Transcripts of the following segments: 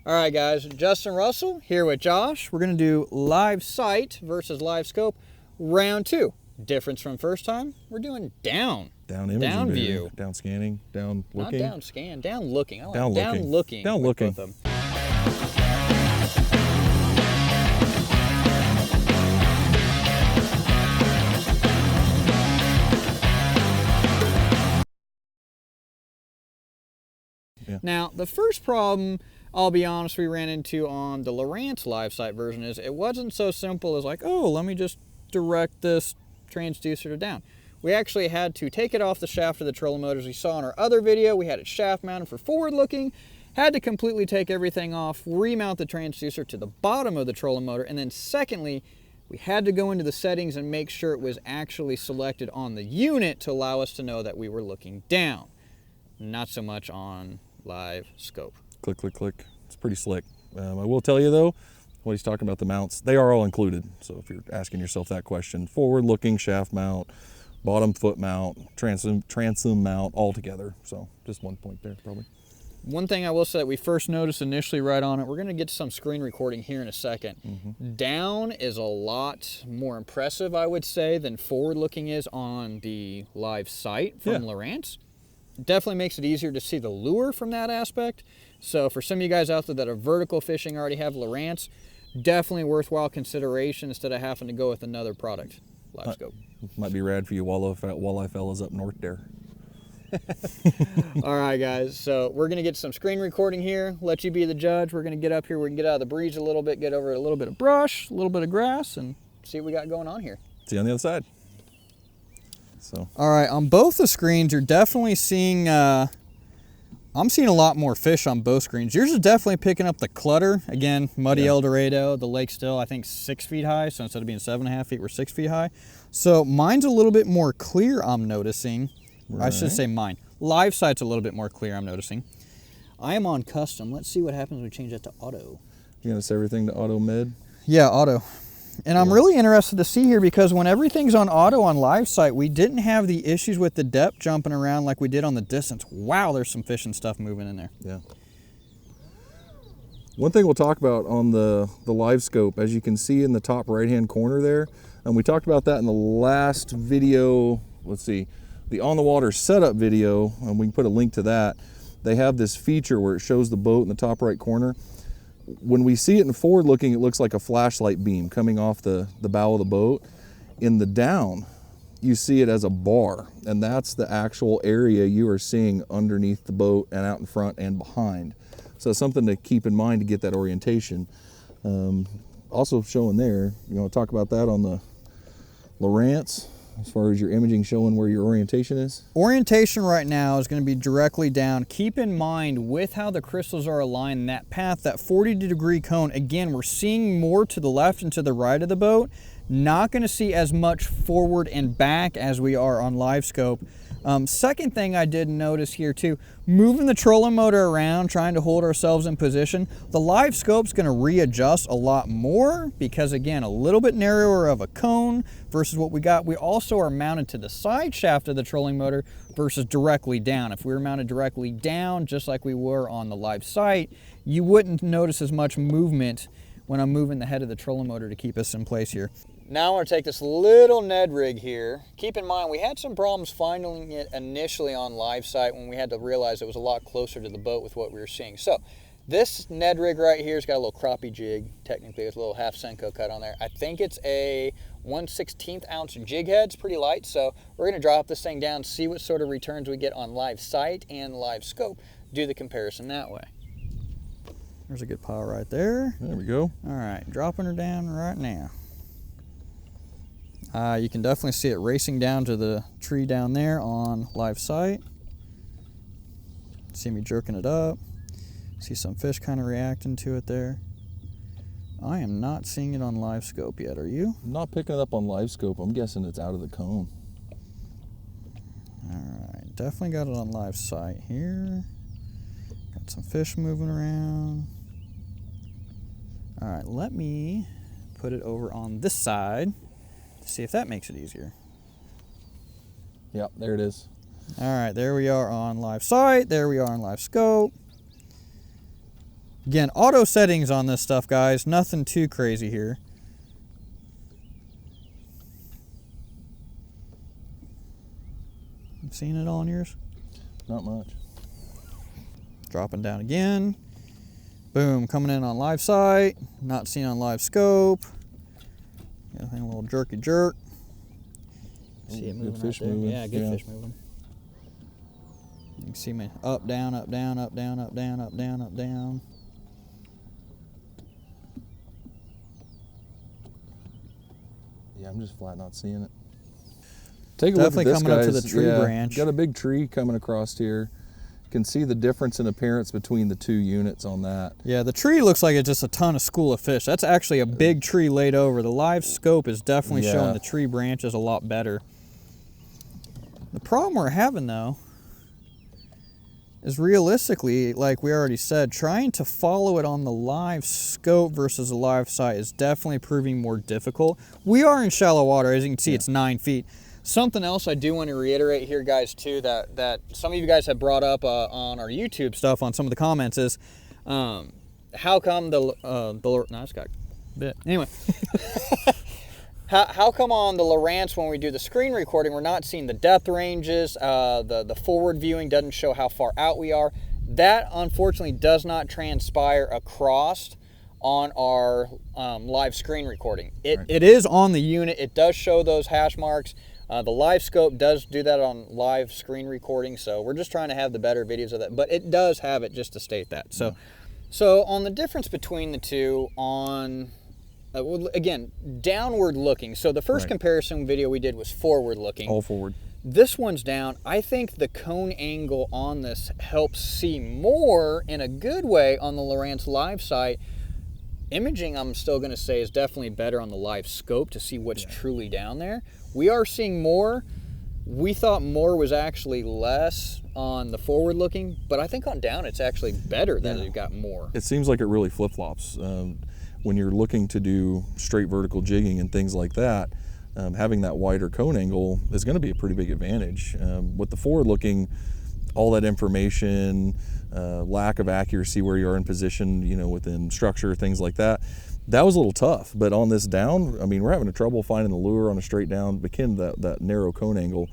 All right, guys, Justin Russell here with Josh. We're going to do LiveSight versus LiveScope round 2. Difference from first time, we're doing down imaging, down baby. view, down scanning, down looking. not down scan, down looking. I like down looking. Down looking. Both of them. Yeah. Now, the first problem, I'll be honest, we ran into on the Lowrance LiveSight version is it wasn't so simple as like, oh, let me just direct this transducer to down. We actually had to take it off the shaft of the trolling motor. As we saw in our other video, we had it shaft mounted for forward looking, had to completely take everything off, remount the transducer to the bottom of the trolling motor, and then secondly, we had to go into the settings and make sure it was actually selected on the unit to allow us to know that we were looking down. Not so much on LiveScope. Click, click, click. It's pretty slick. I will tell you though, what he's talking about the mounts, they are all included. So if you're asking yourself that question, forward looking shaft mount, bottom foot mount, transom mount, all together. So just one point there probably. One thing I will say that we first noticed initially right on it, we're going to get some screen recording here in a second. Down is a lot more impressive, I would say, than forward looking is on the LiveSight from Lowrance. Definitely makes it easier to see the lure from that aspect. So for some of you guys out there that are vertical fishing, already have Lowrance, definitely worthwhile consideration instead of having to go with another product, LiveScope. Might be rad for you walleye fellas up north there. All right, guys, so we're going to get some screen recording here, let you be the judge. We're going to get up here, we can get out of the breeze a little bit, get over a little bit of brush, a little bit of grass, and see what we got going on here. See you on the other side. So. All right, on both the screens, you're definitely seeing, I'm seeing a lot more fish on both screens. Yours is definitely picking up the clutter. Again, muddy El Dorado, the lake's still, I think, 6 feet high, so instead of being 7.5 feet, we're 6 feet high. So mine's a little bit more clear, I'm noticing. Right. I should say mine. LiveSight's a little bit more clear, I'm noticing. I am on custom. Let's see what happens when we change that to auto. You're gonna set everything to auto med? Yeah, auto. And I'm really interested to see here because when everything's on auto on LiveSight, we didn't have the issues with the depth jumping around like we did on the distance. Wow, there's some fish and stuff moving in there. Yeah. One thing we'll talk about on the LiveScope, as you can see in the top right-hand corner there, and we talked about that in the last video, let's see, the on the water setup video, and we can put a link to that. They have this feature where it shows the boat in the top right corner. When we see it in forward looking, it looks like a flashlight beam coming off the bow of the boat. In the down, you see it as a bar, and that's the actual area you are seeing underneath the boat and out in front and behind. So it's something to keep in mind to get that orientation. Also showing there, you know, talk about that on the Lowrance. As far as your imaging showing where your orientation is? Orientation right now is going to be directly down. Keep in mind with how the crystals are aligned in that path, that 40-degree cone, again, we're seeing more to the left and to the right of the boat. Not going to see as much forward and back as we are on LiveScope. Second thing I did notice here too, moving the trolling motor around, trying to hold ourselves in position, the LiveScope's going to readjust a lot more because again, a little bit narrower of a cone versus what we got. We also are mounted to the side shaft of the trolling motor versus directly down. If we were mounted directly down, just like we were on the LiveSight, you wouldn't notice as much movement when I'm moving the head of the trolling motor to keep us in place here. Now I want to take this little Ned rig here. Keep in mind, we had some problems finding it initially on LiveSight when we had to realize it was a lot closer to the boat with what we were seeing. So this Ned rig right here has got a little crappie jig, technically with a little half Senko cut on there. I think it's a 1/16 ounce jig head. It's pretty light, so we're going to drop this thing down, see what sort of returns we get on LiveSight and LiveScope, do the comparison that way. There's a good pile right there. There we go. All right, dropping her down right now. You can definitely see it racing down to the tree down there on LiveSight. See me jerking it up. See some fish kind of reacting to it there. I am not seeing it on LiveScope yet, are you? I'm not picking it up on LiveScope. I'm guessing it's out of the cone. All right, definitely got it on LiveSight here. Got some fish moving around. All right, let me put it over on this side. See if that makes it easier. Yep, there it is. All right, there we are on LiveSight. There we are on LiveScope. Again, auto settings on this stuff, guys. Nothing too crazy here. Seeing it all in yours? Not much. Dropping down again. Boom, coming in on LiveSight. Not seen on LiveScope. A little jerky jerk. See it moving good fish right there. moving. Yeah, good fish moving. You can see me up, down, up, down, up, down, up, down, up, down, up, down. Yeah, I'm just flat not seeing it. Take a Definitely look at this, coming guys. up to the tree branch. Got a big tree coming across here. You can see the difference in appearance between the two units on that. Yeah, the tree looks like it's just a ton of school of fish. That's actually a big tree laid over. The LiveScope is definitely showing the tree branches a lot better. The problem we're having, though, is realistically, like we already said, trying to follow it on the LiveScope versus the LiveSight is definitely proving more difficult. We are in shallow water. As you can see, it's 9 feet. Something else I do want to reiterate here, guys, too, that some of you guys have brought up on our YouTube stuff on some of the comments is, how come no, it's got a bit. Anyway, how come on the Lowrance when we do the screen recording, we're not seeing the depth ranges, the forward viewing doesn't show how far out we are. That, unfortunately, does not transpire across on our live screen recording. It is on the unit. It does show those hash marks. The LiveScope does do that on live screen recording, so we're just trying to have the better videos of that, but it does have it, just to state that. So, so on the difference between the two on, again, downward looking. So the first comparison video we did was forward looking. All forward. This one's down. I think the cone angle on this helps see more in a good way on the Lowrance LiveSight. Imaging, I'm still going to say, is definitely better on the LiveScope to see what's truly down there. We are seeing more. We thought more was actually less on the forward looking, but I think on down it's actually better that you've got more. It seems like it really flip-flops. When you're looking to do straight vertical jigging and things like that, having that wider cone angle is going to be a pretty big advantage. With the forward looking, all that information, lack of accuracy where you are in position, you know, within structure, things like that, that was a little tough. But on this down, I mean, we're having trouble finding the lure on a straight down, akin to that narrow cone angle.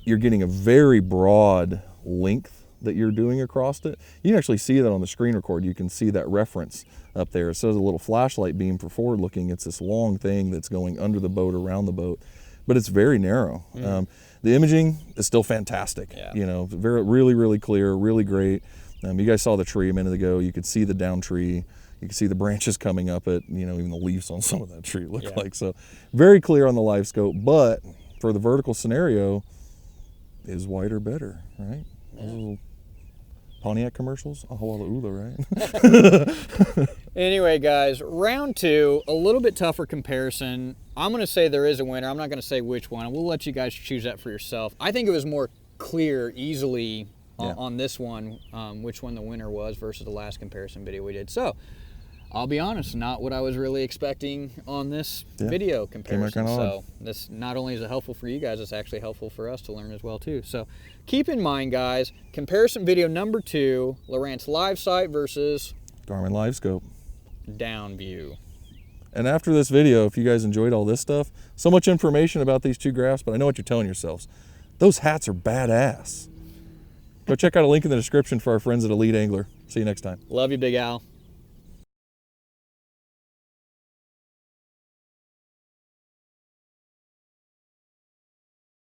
You're getting a very broad length that you're doing across it. You can actually see that on the screen record. You can see that reference up there. It says a little flashlight beam for forward looking. It's this long thing that's going under the boat, around the boat, but it's very narrow. The imaging is still fantastic. You know, really, really clear, really great. You guys saw the tree a minute ago. You could see the down tree. You can see the branches coming up it, you know, even the leaves on some of that tree look like. So very clear on the LiveScope, but for the vertical scenario, is wider better, right? Those little Pontiac commercials, a whole lot of oola, right? Anyway, guys, round two, a little bit tougher comparison. I'm going to say there is a winner. I'm not going to say which one. We'll let you guys choose that for yourself. I think it was more clear easily on this one, which one the winner was versus the last comparison video we did. So, I'll be honest, not what I was really expecting on this video comparison. So this, not only is it helpful for you guys, it's actually helpful for us to learn as well too. So keep in mind, guys, comparison video number 2, Lowrance LiveSight versus Garmin LiveScope. Down view. And after this video, if you guys enjoyed all this stuff, so much information about these two graphs, but I know what you're telling yourselves. Those hats are badass. Go check out a link in the description for our friends at EliteAnglr. See you next time. Love you, Big Al.